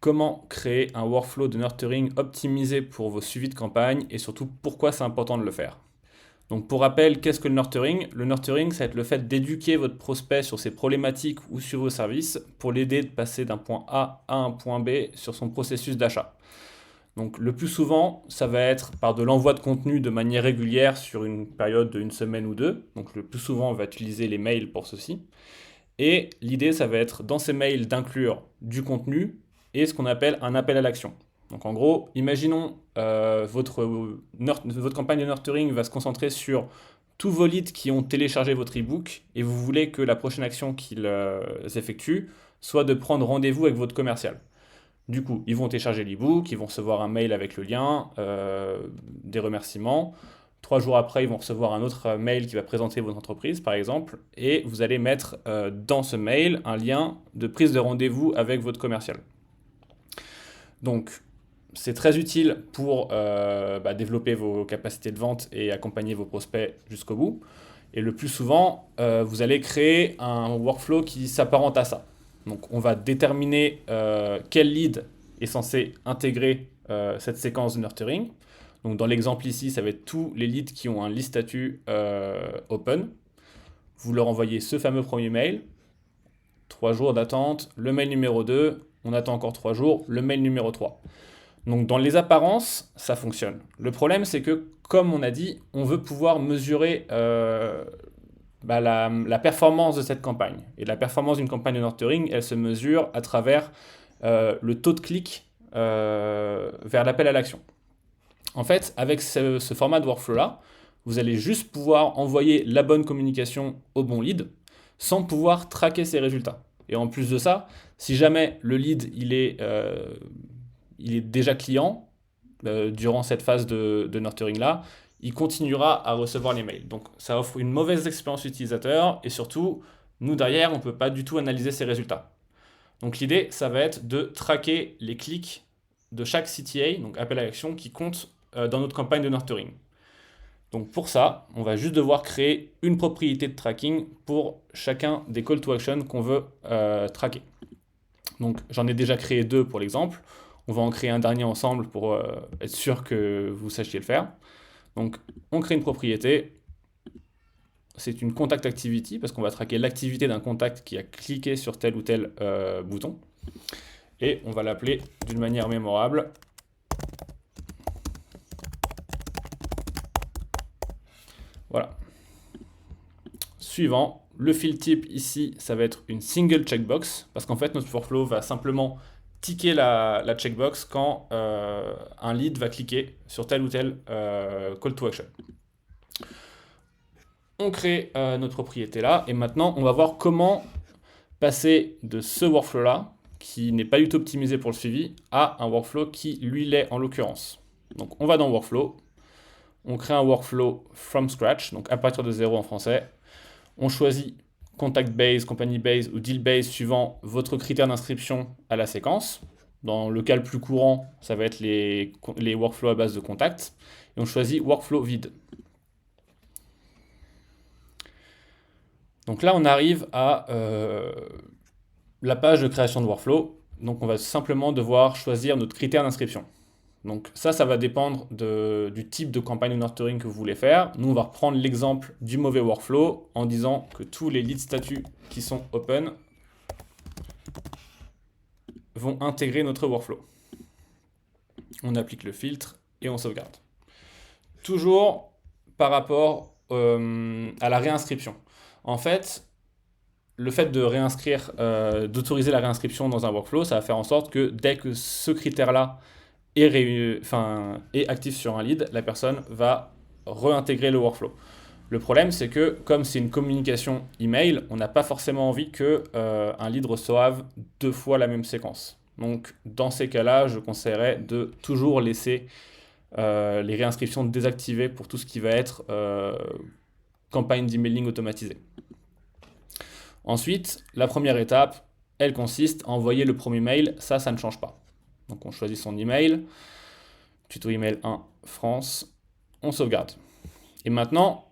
comment créer un workflow de nurturing optimisé pour vos suivis de campagne et surtout pourquoi c'est important de le faire. Donc pour rappel, qu'est-ce que le nurturing? Le nurturing, ça va être le fait d'éduquer votre prospect sur ses problématiques ou sur vos services pour l'aider de passer d'un point A à un point B sur son processus d'achat. Donc le plus souvent, ça va être par de l'envoi de contenu de manière régulière sur une période d'une semaine ou deux. Donc le plus souvent, on va utiliser les mails pour ceci. Et l'idée, ça va être dans ces mails d'inclure du contenu et ce qu'on appelle un appel à l'action. Donc en gros, imaginons votre campagne de nurturing va se concentrer sur tous vos leads qui ont téléchargé votre ebook et vous voulez que la prochaine action qu'ils effectuent soit de prendre rendez-vous avec votre commercial. Du coup, ils vont télécharger l'ebook, ils vont recevoir un mail avec le lien, des remerciements. 3 jours après, ils vont recevoir un autre mail qui va présenter votre entreprise, par exemple, et vous allez mettre dans ce mail un lien de prise de rendez-vous avec votre commercial. Donc, c'est très utile pour développer vos capacités de vente et accompagner vos prospects jusqu'au bout. Et le plus souvent, vous allez créer un workflow qui s'apparente à ça. Donc, on va déterminer quel lead est censé intégrer cette séquence de nurturing. Donc, dans l'exemple ici, ça va être tous les leads qui ont un lead statut open. Vous leur envoyez ce fameux premier mail, 3 jours d'attente, le mail numéro 2, on attend encore 3 jours, le mail numéro 3. Donc dans les apparences, ça fonctionne. Le problème, c'est que, comme on a dit, on veut pouvoir mesurer la performance de cette campagne. Et la performance d'une campagne de nurturing, elle se mesure à travers le taux de clic vers l'appel à l'action. En fait, avec ce format de workflow-là, vous allez juste pouvoir envoyer la bonne communication au bon lead sans pouvoir traquer ses résultats. Et en plus de ça, si jamais le lead il est déjà client durant cette phase de nurturing-là, il continuera à recevoir les mails. Donc ça offre une mauvaise expérience utilisateur et surtout, nous derrière, on ne peut pas du tout analyser ses résultats. Donc l'idée, ça va être de traquer les clics de chaque CTA, donc appel à l'action, qui compte dans notre campagne de nurturing. Donc pour ça, on va juste devoir créer une propriété de tracking pour chacun des call to action qu'on veut traquer. Donc j'en ai déjà créé 2 pour l'exemple. On va en créer un dernier ensemble pour être sûr que vous sachiez le faire. Donc on crée une propriété. C'est une contact activity parce qu'on va traquer l'activité d'un contact qui a cliqué sur tel ou tel bouton. Et on va l'appeler d'une manière mémorable. Voilà. Suivant, le field type ici, ça va être une single checkbox parce qu'en fait notre workflow va simplement ticker la checkbox quand un lead va cliquer sur tel ou tel call to action. On crée notre propriété là et maintenant on va voir comment passer de ce workflow là qui n'est pas du tout optimisé pour le suivi à un workflow qui lui l'est en l'occurrence. Donc on va dans workflow, on crée un workflow from scratch, donc à partir de zéro en français. On choisit contact base, company base ou deal base suivant votre critère d'inscription à la séquence. Dans le cas le plus courant, ça va être les workflows à base de contacts. Et on choisit workflow vide. Donc là, on arrive à la page de création de workflow. Donc on va simplement devoir choisir notre critère d'inscription. Donc ça va dépendre du type de campagne de nurturing que vous voulez faire. Nous, on va reprendre l'exemple du mauvais workflow en disant que tous les lead statuts qui sont open vont intégrer notre workflow. On applique le filtre et on sauvegarde. Toujours par rapport à la réinscription. En fait, le fait de réinscrire, d'autoriser la réinscription dans un workflow, ça va faire en sorte que dès que ce critère-là est actif sur un lead, la personne va réintégrer le workflow. Le problème, c'est que comme c'est une communication email, on n'a pas forcément envie que un lead reçoive 2 fois la même séquence. Donc, dans ces cas-là, je conseillerais de toujours laisser les réinscriptions désactivées pour tout ce qui va être campagne d'emailing automatisée. Ensuite, la première étape, elle consiste à envoyer le premier mail. Ça ne change pas. Donc on choisit son email, tuto email 1 France, on sauvegarde. Et maintenant,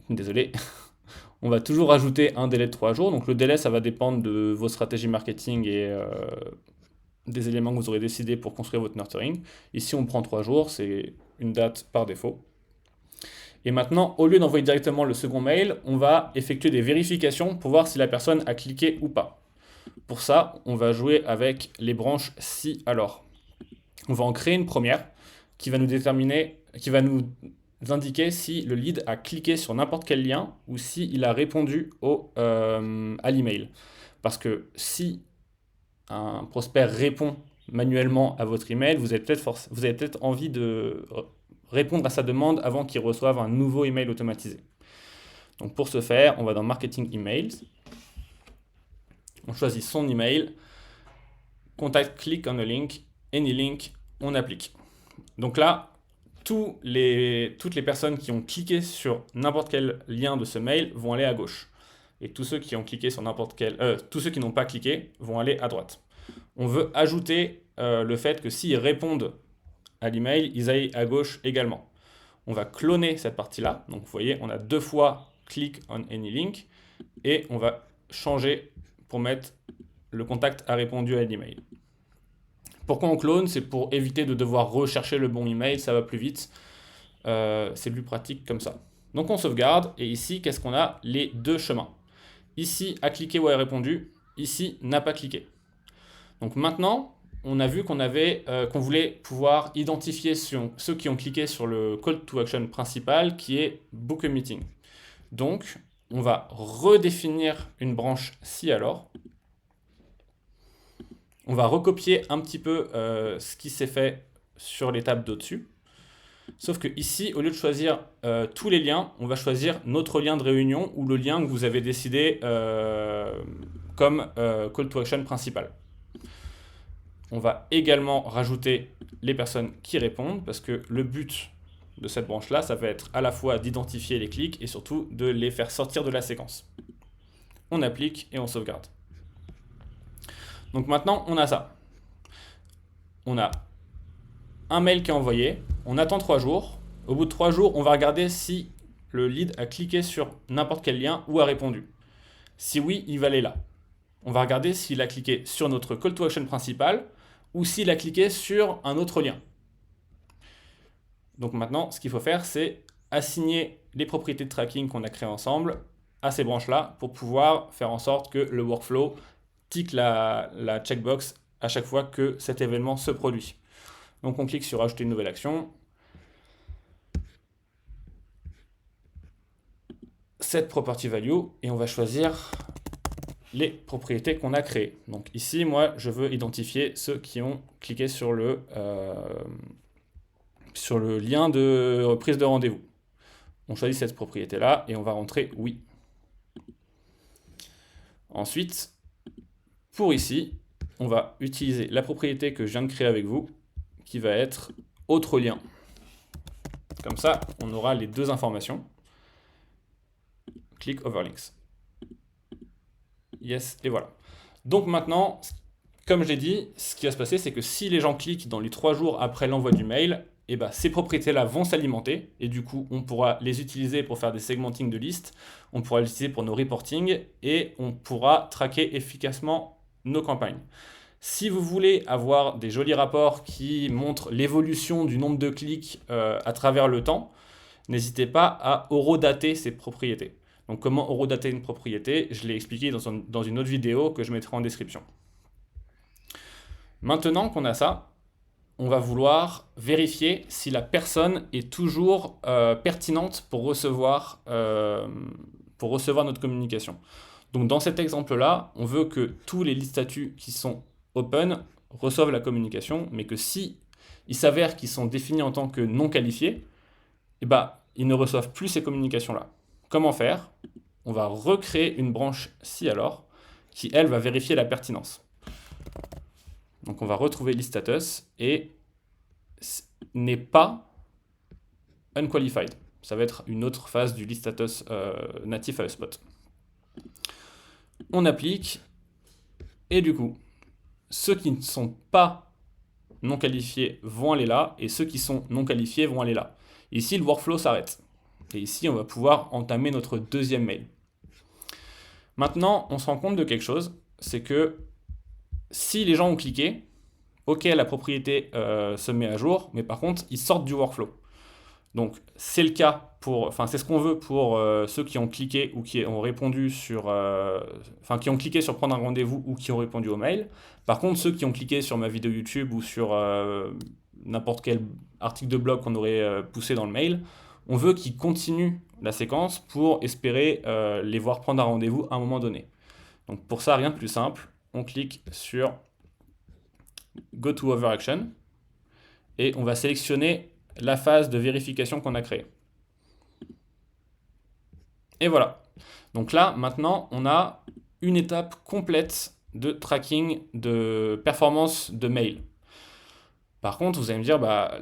désolé, on va toujours ajouter un délai de 3 jours. Donc le délai, ça va dépendre de vos stratégies marketing et des éléments que vous aurez décidé pour construire votre nurturing. Ici, on prend 3 jours, c'est une date par défaut. Et maintenant, au lieu d'envoyer directement le second mail, on va effectuer des vérifications pour voir si la personne a cliqué ou pas. Pour ça, on va jouer avec les branches si alors. On va en créer une première qui va nous déterminer, qui va nous indiquer si le lead a cliqué sur n'importe quel lien ou s'il a répondu à l'email. Parce que si un prospect répond manuellement à votre email, vous avez peut-être envie de répondre à sa demande avant qu'il reçoive un nouveau email automatisé. Donc pour ce faire, on va dans Marketing Emails, on choisit son email, contact, click on a link, any link, on applique. Donc là, toutes les personnes qui ont cliqué sur n'importe quel lien de ce mail vont aller à gauche. Et tous ceux qui ont cliqué sur tous ceux qui n'ont pas cliqué vont aller à droite. On veut ajouter le fait que s'ils répondent à l'email, ils aillent à gauche également. On va cloner cette partie-là. Donc vous voyez, on a 2 fois click on any link et on va changer pour mettre le contact a répondu à l'email. Pourquoi on clone? C'est pour éviter de devoir rechercher le bon email, ça va plus vite. C'est plus pratique comme ça. Donc on sauvegarde et ici, qu'est-ce qu'on a? Les 2 chemins. Ici, a cliqué ou a répondu. Ici, n'a pas cliqué. Donc maintenant, on a vu qu'on voulait pouvoir identifier ceux qui ont cliqué sur le call to action principal qui est book a meeting. Donc, on va redéfinir une branche si alors. On va recopier un petit peu ce qui s'est fait sur l'étape d'au-dessus. Sauf que ici, au lieu de choisir tous les liens, on va choisir notre lien de réunion ou le lien que vous avez décidé comme call to action principal. On va également rajouter les personnes qui répondent parce que le but de cette branche-là, ça va être à la fois d'identifier les clics et surtout de les faire sortir de la séquence. On applique et on sauvegarde. Donc maintenant, on a ça. On a un mail qui est envoyé, on attend 3 jours. Au bout de 3 jours, on va regarder si le lead a cliqué sur n'importe quel lien ou a répondu. Si oui, il va aller là. On va regarder s'il a cliqué sur notre call to action principal ou s'il a cliqué sur un autre lien. Donc maintenant, ce qu'il faut faire, c'est assigner les propriétés de tracking qu'on a créées ensemble à ces branches-là pour pouvoir faire en sorte que le workflow tique la checkbox à chaque fois que cet événement se produit. Donc on clique sur ajouter une nouvelle action. Set property value et on va choisir les propriétés qu'on a créées. Donc ici, moi, je veux identifier ceux qui ont cliqué sur le lien de prise de rendez-vous. On choisit cette propriété-là et on va rentrer oui. Ensuite, pour ici, on va utiliser la propriété que je viens de créer avec vous, qui va être autre lien. Comme ça, on aura les 2 informations. Click over links. Yes, et voilà. Donc maintenant, comme je l'ai dit, ce qui va se passer, c'est que si les gens cliquent dans les 3 jours après l'envoi du mail, et ben, ces propriétés-là vont s'alimenter, et du coup, on pourra les utiliser pour faire des segmenting de listes, on pourra les utiliser pour nos reporting, et on pourra traquer efficacement nos campagnes. Si vous voulez avoir des jolis rapports qui montrent l'évolution du nombre de clics à travers le temps, n'hésitez pas à horodater ces propriétés. Donc comment horodater une propriété, je l'ai expliqué dans une autre vidéo que je mettrai en description. Maintenant qu'on a ça, on va vouloir vérifier si la personne est toujours pertinente pour recevoir notre communication. Donc dans cet exemple-là, on veut que tous les lead statuts qui sont open reçoivent la communication, mais que si il s'avère qu'ils sont définis en tant que non qualifiés, eh ben, ils ne reçoivent plus ces communications-là. Comment faire? On va recréer une branche si alors, qui elle va vérifier la pertinence. Donc on va retrouver list status et n'est pas unqualified. Ça va être une autre phase du list status natif à HubSpot. On applique et du coup, ceux qui ne sont pas non qualifiés vont aller là et ceux qui sont non qualifiés vont aller là. Ici, le workflow s'arrête. Et ici, on va pouvoir entamer notre deuxième mail. Maintenant, on se rend compte de quelque chose, c'est que si les gens ont cliqué, ok, la propriété se met à jour, mais par contre, ils sortent du workflow. Donc c'est le cas enfin c'est ce qu'on veut pour ceux qui ont cliqué ou qui ont répondu enfin qui ont cliqué sur prendre un rendez-vous ou qui ont répondu au mail. Par contre, ceux qui ont cliqué sur ma vidéo YouTube ou sur n'importe quel article de blog qu'on aurait poussé dans le mail, on veut qu'ils continuent la séquence pour espérer les voir prendre un rendez-vous à un moment donné. Donc pour ça, rien de plus simple, on clique sur Go to Other Action et on va sélectionner la phase de vérification qu'on a créée. Et voilà. Donc là, maintenant, on a une étape complète de tracking de performance de mail. Par contre, vous allez me dire, bah,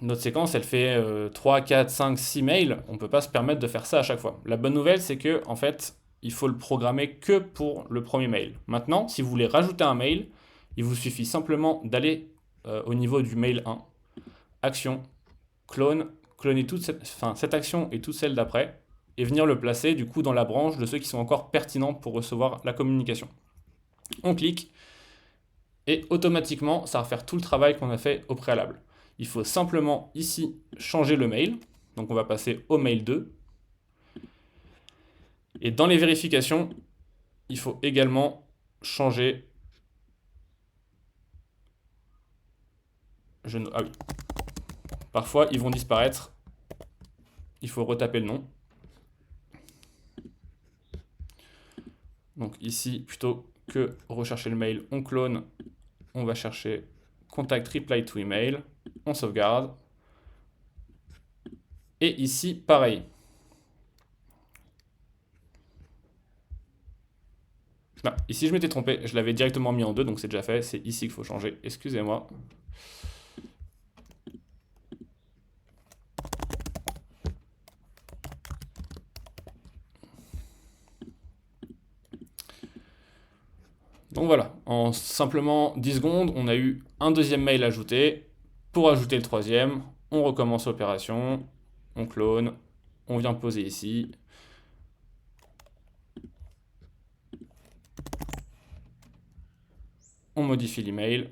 notre séquence, elle fait 3, 4, 5, 6 mails. On ne peut pas se permettre de faire ça à chaque fois. La bonne nouvelle, c'est que en fait, il faut le programmer que pour le premier mail. Maintenant, si vous voulez rajouter un mail, il vous suffit simplement d'aller au niveau du mail 1, action, cloner cette action et toutes celles d'après, et venir le placer du coup dans la branche de ceux qui sont encore pertinents pour recevoir la communication. On clique, et automatiquement, ça va faire tout le travail qu'on a fait au préalable. Il faut simplement ici changer le mail, donc on va passer au mail 2, et dans les vérifications, il faut également changer... Ah oui. Parfois, ils vont disparaître. Il faut retaper le nom. Donc ici, plutôt que rechercher le mail, on clone. On va chercher contact reply to email. On sauvegarde. Et ici, pareil. Non, ici, je m'étais trompé. Je l'avais directement mis en 2, donc c'est déjà fait. C'est ici qu'il faut changer. Excusez-moi. Donc voilà, en simplement 10 secondes, on a eu un deuxième mail ajouté. Pour ajouter le troisième, on recommence l'opération, on clone, on vient poser ici. On modifie l'email.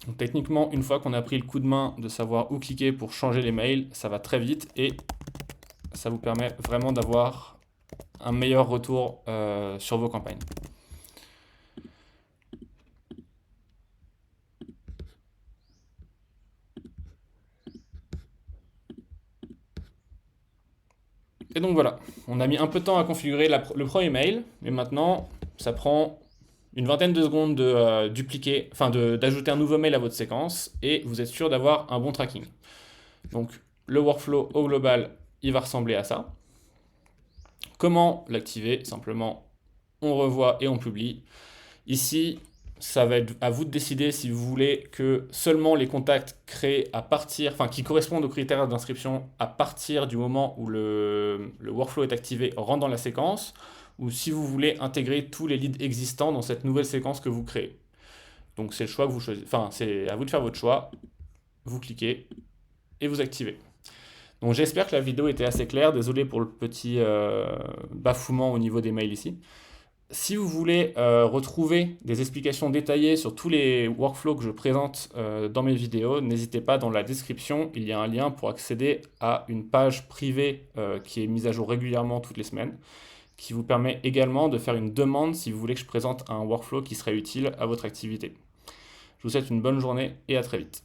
Donc, techniquement, une fois qu'on a pris le coup de main de savoir où cliquer pour changer les mails, ça va très vite et ça vous permet vraiment d'avoir un meilleur retour sur vos campagnes. Et donc voilà, on a mis un peu de temps à configurer le premier mail, mais maintenant, ça prend une vingtaine de secondes de dupliquer, enfin d'ajouter un nouveau mail à votre séquence, et vous êtes sûr d'avoir un bon tracking. Donc le workflow au global, il va ressembler à ça. Comment l'activer? Simplement, on revoit et on publie. Ici, ça va être à vous de décider si vous voulez que seulement les contacts créés à partir, enfin qui correspondent aux critères d'inscription à partir du moment où le workflow est activé rentrent dans la séquence, ou si vous voulez intégrer tous les leads existants dans cette nouvelle séquence que vous créez. Donc c'est le choix que vous choisissez, enfin c'est à vous de faire votre choix. Vous cliquez et vous activez. Donc j'espère que la vidéo était assez claire. Désolé pour le petit bafouement au niveau des mails ici. Si vous voulez retrouver des explications détaillées sur tous les workflows que je présente dans mes vidéos, n'hésitez pas, dans la description, il y a un lien pour accéder à une page privée qui est mise à jour régulièrement toutes les semaines, qui vous permet également de faire une demande si vous voulez que je présente un workflow qui serait utile à votre activité. Je vous souhaite une bonne journée et à très vite.